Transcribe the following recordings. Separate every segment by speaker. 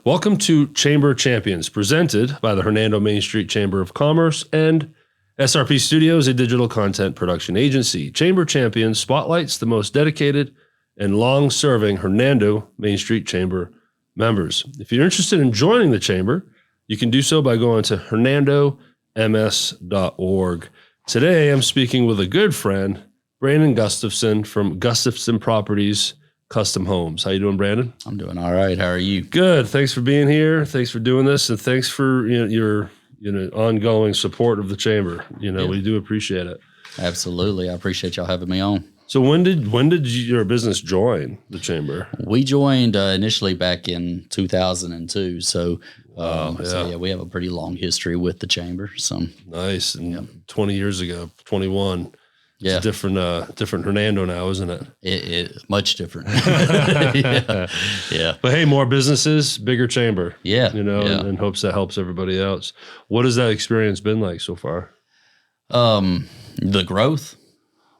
Speaker 1: Welcome to Chamber Champions, presented by the Hernando Main Street Chamber of Commerce and SRP Studios, a digital content production agency. Chamber Champions spotlights the most dedicated and long-serving Hernando Main Street Chamber members. If you're interested in joining the Chamber, you can do so by going to hernandoms.org. Today, I'm speaking with a good friend, Brandon Gustafson from Gustafson Properties Custom Homes. How you doing, Brandon?
Speaker 2: I'm doing all right. How are you?
Speaker 1: Good. Thanks for being here. Thanks for doing this, and thanks for your ongoing support of the chamber. We do appreciate it.
Speaker 2: Absolutely. I appreciate y'all having me on.
Speaker 1: So when did your business join the chamber?
Speaker 2: We joined initially back in 2002. So, we have a pretty long history with the chamber. So
Speaker 1: nice. And 20 years ago, 21.
Speaker 2: Yeah,
Speaker 1: it's a different Hernando now, isn't it?
Speaker 2: It much different. yeah.
Speaker 1: But hey, more businesses, bigger chamber.
Speaker 2: Yeah,
Speaker 1: and hopes that helps everybody else. What has that experience been like so far?
Speaker 2: The growth.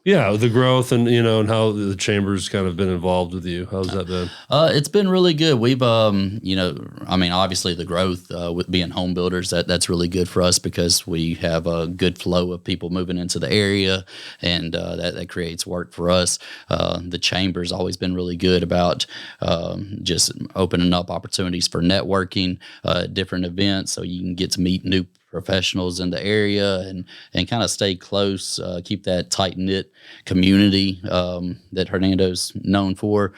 Speaker 1: Yeah, the growth and and how the chamber's kind of been involved with you. How's that been?
Speaker 2: It's been really good. We've obviously the growth with being home builders, that's really good for us because we have a good flow of people moving into the area, and that creates work for us. The chamber's always been really good about just opening up opportunities for networking, different events, so you can get to meet new professionals in the area and kind of stay close, keep that tight-knit community that Hernando's known for.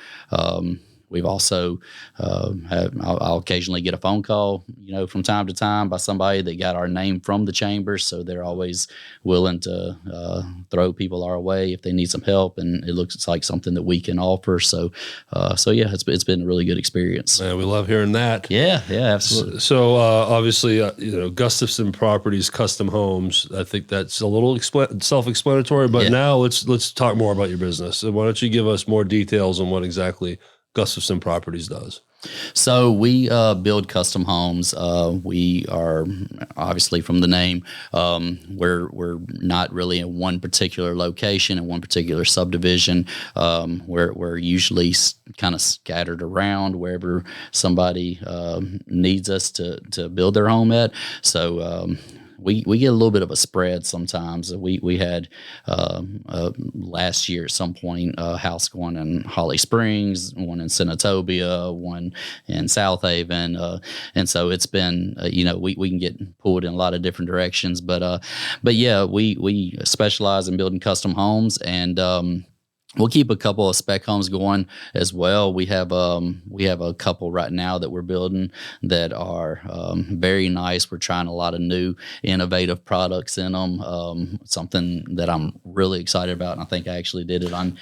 Speaker 2: We've also I'll occasionally get a phone call, from time to time by somebody that got our name from the chamber, so they're always willing to throw people our way if they need some help, and it looks like something that we can offer. So it's been a really good experience.
Speaker 1: Yeah, we love hearing that.
Speaker 2: Yeah, absolutely.
Speaker 1: So obviously, Gustafson Properties Custom Homes. I think that's a little self-explanatory, but now let's talk more about your business. So why don't you give us more details on what exactly Gustafson Properties does?
Speaker 2: So we build custom homes. We are obviously, from the name, we're not really in one particular location in one particular subdivision. We're usually kind of scattered around wherever somebody needs us to build their home at. So we get a little bit of a spread sometimes. We had last year at some point a house going in Holly Springs, one in Senatobia, one in South Haven, and so it's been we can get pulled in a lot of different directions. But yeah, we specialize in building custom homes, and we'll keep a couple of spec homes going as well. We have a couple right now that we're building that are very nice. We're trying a lot of new innovative products in them. Something that I'm really excited about, and I think I actually did it on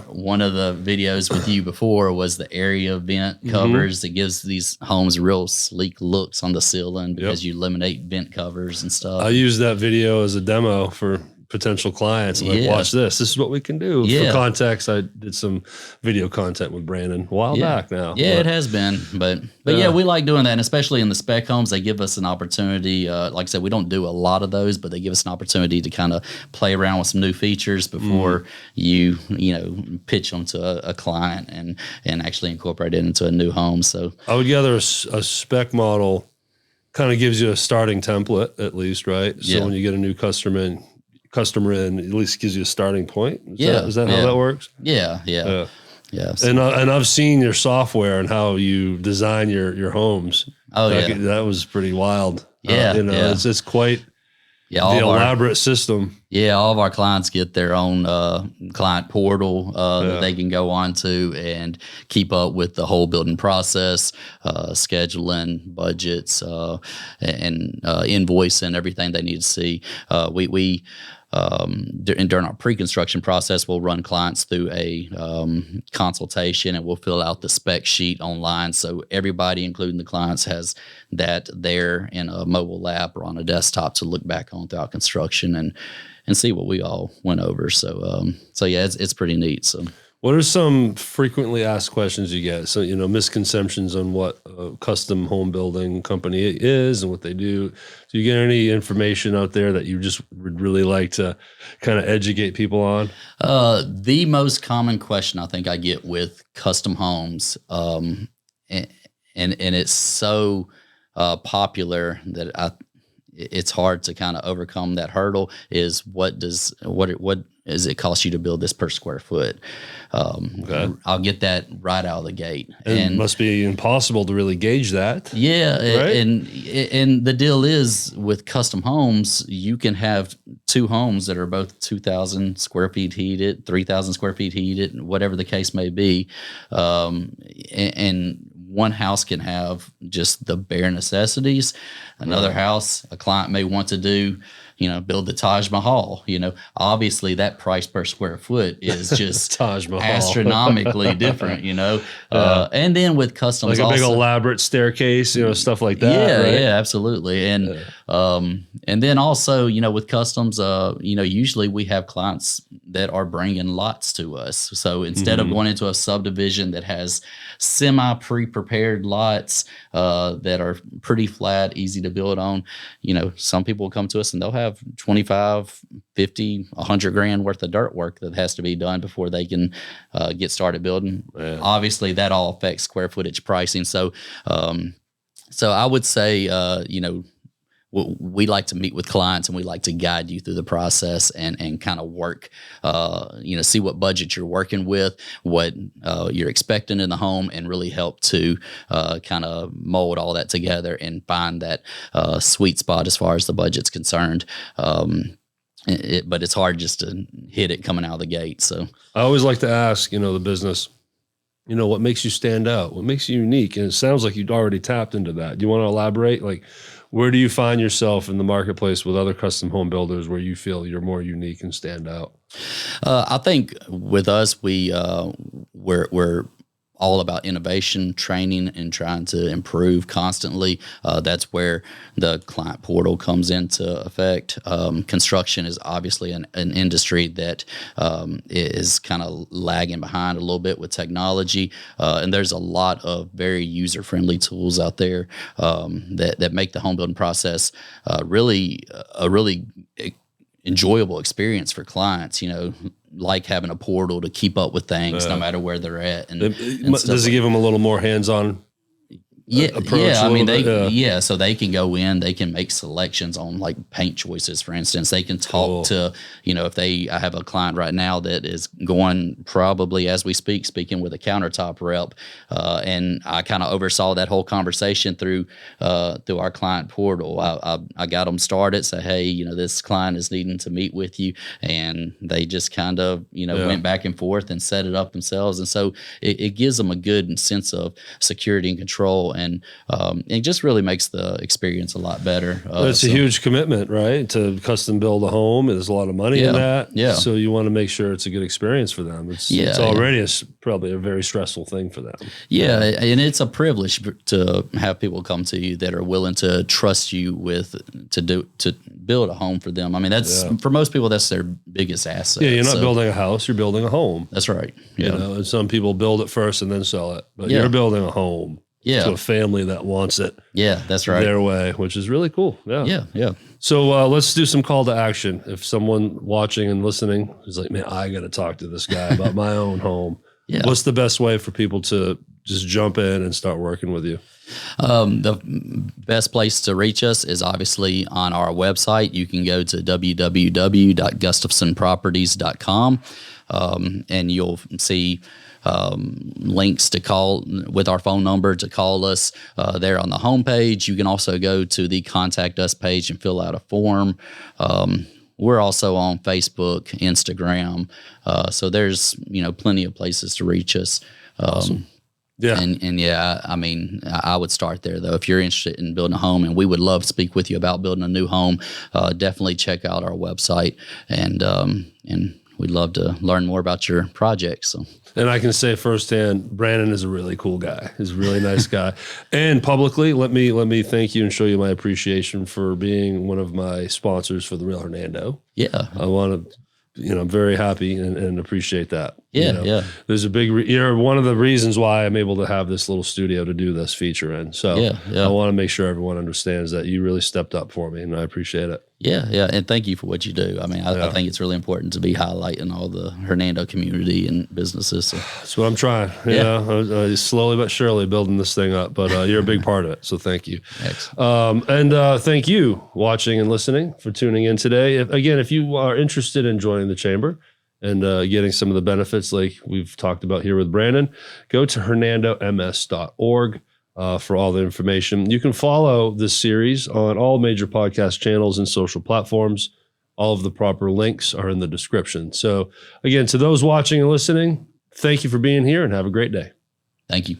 Speaker 2: one of the videos with you before, was the area vent covers that gives these homes real sleek looks on the ceiling because you eliminate vent covers and stuff.
Speaker 1: I used that video as a demo for potential clients. Like, watch this. This is what we can do. For context, I did some video content with Brandon a while back now.
Speaker 2: Yeah, it has been. But we like doing that, and especially in the spec homes, they give us an opportunity. Like I said, we don't do a lot of those, but they give us an opportunity to kind of play around with some new features before you pitch them to a client and actually incorporate it into a new home. So
Speaker 1: I would gather a spec model kind of gives you a starting template, at least, right? So when you get a new customer in, at least gives you a starting point. Is that how that works?
Speaker 2: Yeah. So.
Speaker 1: And I've seen your software and how you design your homes. That was pretty wild. It's quite the elaborate system.
Speaker 2: Yeah, all of our clients get their own client portal that they can go on to and keep up with the whole building process, scheduling, budgets, and invoicing, everything they need to see. During our pre-construction process, we'll run clients through a consultation, and we'll fill out the spec sheet online. So everybody, including the clients, has that there in a mobile app or on a desktop to look back on throughout construction and see what we all went over. So it's pretty neat. So.
Speaker 1: What are some frequently asked questions you get? So, misconceptions on what a custom home building company is and what they do. Do you get any information out there that you just would really like to kind of educate people on?
Speaker 2: The most common question I think I get with custom homes, and it's so popular that it's hard to kind of overcome that hurdle. Is what does it cost you to build this per square foot?
Speaker 1: Okay.
Speaker 2: I'll get that right out of the gate.
Speaker 1: And it must be impossible to really gauge that.
Speaker 2: Yeah,
Speaker 1: right?
Speaker 2: and the deal is with custom homes, you can have two homes that are both 2,000 square feet heated, 3,000 square feet heated, whatever the case may be, and one house can have just the bare necessities. Another house, a client may want to do, build the Taj Mahal. Obviously that price per square foot is just
Speaker 1: Taj Mahal.
Speaker 2: astronomically different. And then with customs,
Speaker 1: like a big elaborate staircase, stuff like that.
Speaker 2: Yeah,
Speaker 1: right?
Speaker 2: yeah, absolutely. And then also, with customs, usually we have clients that are bringing lots to us. So instead of going into a subdivision that has semi pre-prepared lots that are pretty flat, easy to build on, some people come to us and they'll have 25, 50, 100 grand worth of dirt work that has to be done before they can get started building. Yeah. Obviously, that all affects square footage pricing. So, I would say, we like to meet with clients and we like to guide you through the process and kind of work, see what budget you're working with, what you're expecting in the home, and really help to kind of mold all that together and find that sweet spot as far as the budget's concerned. But it's hard just to hit it coming out of the gate. So
Speaker 1: I always like to ask, the business, what makes you stand out? What makes you unique? And it sounds like you'd already tapped into that. Do you want to elaborate? Like, where do you find yourself in the marketplace with other custom home builders where you feel you're more unique and stand out?
Speaker 2: I think with us, we're all about innovation, training, and trying to improve constantly. That's where the client portal comes into effect. Construction is obviously an industry that is kind of lagging behind a little bit with technology. And there's a lot of very user-friendly tools out there that make the home building process really enjoyable experience for clients, like having a portal to keep up with things no matter where they're at. And
Speaker 1: does it give them a little more hands-on approach?
Speaker 2: Yeah. I mean, so they can go in, they can make selections on like paint choices, for instance. They can talk to, I have a client right now that is going probably as we speaking with a countertop rep. And I kind of oversaw that whole conversation through our client portal. I got them started, say, hey, this client is needing to meet with you. And they just kind of, went back and forth and set it up themselves. And so it gives them a good sense of security and control. And it just really makes the experience a lot better.
Speaker 1: It's a huge commitment, right? To custom build a home. There's a lot of money in that.
Speaker 2: Yeah.
Speaker 1: So you want to make sure it's a good experience for them. It's already probably a very stressful thing for them.
Speaker 2: Yeah. And it's a privilege to have people come to you that are willing to trust you to build a home for them. I mean, that's for most people, that's their biggest asset.
Speaker 1: Yeah. You're not building a house, you're building a home.
Speaker 2: That's right.
Speaker 1: Yeah. And some people build it first and then sell it, but you're building a home. To a family that wants it.
Speaker 2: Yeah, that's right.
Speaker 1: Their way, which is really cool. Yeah.
Speaker 2: Yeah.
Speaker 1: So let's do some call to action. If someone watching and listening is like, man, I got to talk to this guy about my own home. Yeah. What's the best way for people to just jump in and start working with you?
Speaker 2: The best place to reach us is obviously on our website. You can go to www.gustafsonproperties.com and you'll see links to call with our phone number to call us there on the homepage. You can also go to the contact us page and fill out a form. We're also on Facebook, Instagram. So there's, plenty of places to reach us.
Speaker 1: Awesome. Yeah.
Speaker 2: I mean, I would start there though. If you're interested in building a home, and we would love to speak with you about building a new home, definitely check out our website and we'd love to learn more about your project. So,
Speaker 1: and I can say firsthand, Brandon is a really cool guy. He's a really nice guy. And publicly, let me thank you and show you my appreciation for being one of my sponsors for the Real Hernando.
Speaker 2: Yeah,
Speaker 1: I want to. I'm very happy and appreciate that.
Speaker 2: Yeah, yeah.
Speaker 1: There's a big, you're one of the reasons why I'm able to have this little studio to do this feature in. So I want to make sure everyone understands that you really stepped up for me, and I appreciate it.
Speaker 2: Yeah, and thank you for what you do. I mean, I think it's really important to be highlighting all the Hernando community and businesses. So.
Speaker 1: That's what I'm trying. Slowly but surely building this thing up, but you're a big part of it. So thank you. And thank you watching and listening for tuning in today. If you are interested in joining the chamber and getting some of the benefits like we've talked about here with Brandon, go to hernandoms.org. For all the information. You can follow this series on all major podcast channels and social platforms. All of the proper links are in the description. So again, to those watching and listening, thank you for being here and have a great day.
Speaker 2: Thank you.